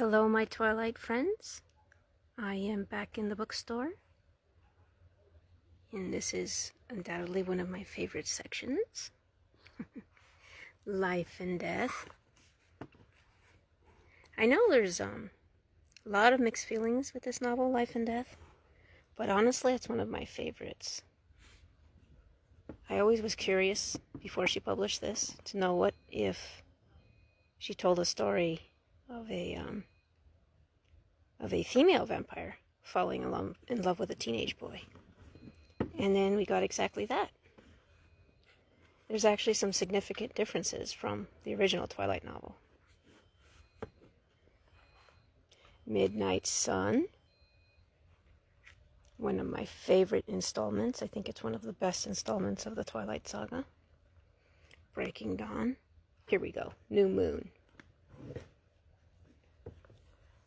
Hello, my Twilight friends. I am back in the bookstore, and this is undoubtedly one of my favorite sections. Life and Death. I know there's a lot of mixed feelings with this novel, Life and Death, but honestly, it's one of my favorites. I always was curious before she published this to know what if she told a story of a female vampire falling in love with a teenage boy. And then we got exactly that. There's actually some significant differences from the original Twilight novel. Midnight Sun, one of my favorite installments. I think it's one of the best installments of the Twilight saga. Breaking Dawn. Here we go. New Moon.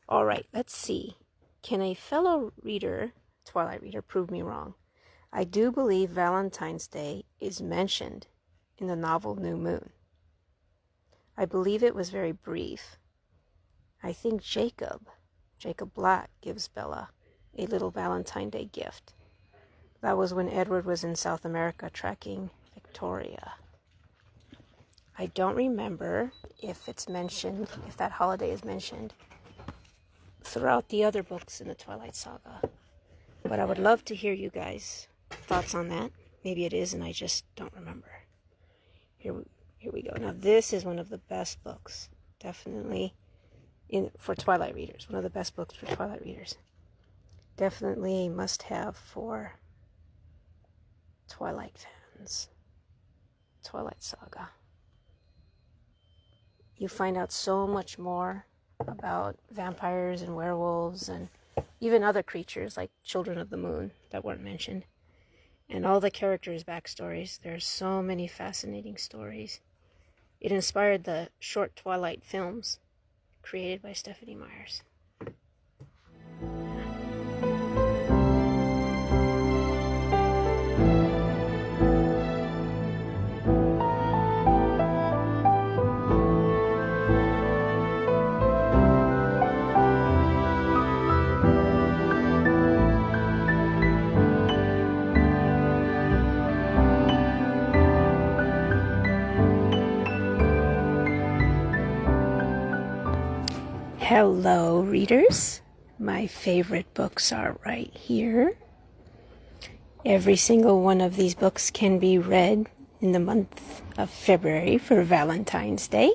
All right, let's see. Can a fellow reader, Twilight reader, prove me wrong? I do believe Valentine's Day is mentioned in the novel New Moon. I believe it was very brief. I think Jacob Black gives Bella a little Valentine's Day gift. That was when Edward was in South America tracking Victoria. I don't remember if it's mentioned, if that holiday is mentioned throughout the other books in the Twilight saga. But I would love to hear you guys' thoughts on that. Maybe it is and I just don't remember. Here we go. Now this is one of the best books, definitely for Twilight readers. One of the best books for Twilight readers. Definitely a must-have for Twilight fans. Twilight saga. You find out so much more about vampires and werewolves and even other creatures like Children of the Moon that weren't mentioned. And all the characters' backstories. There's so many fascinating stories. It inspired the short Twilight films created by Stephanie Myers. Hello, readers. My favorite books are right here. Every single one of these books can be read in the month of February for Valentine's Day.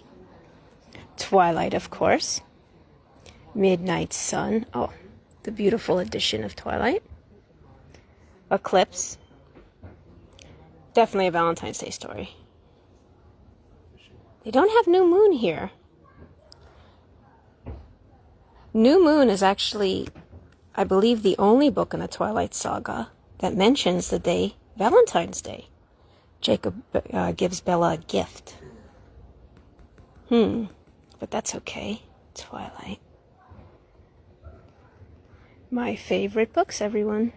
Twilight, of course. Midnight Sun. Oh, the beautiful edition of Twilight. Eclipse. Definitely a Valentine's Day story. They don't have New Moon here. New Moon is actually, I believe, the only book in the Twilight saga that mentions the day Valentine's Day. Jacob gives Bella a gift. But that's okay. Twilight. My favorite books, everyone.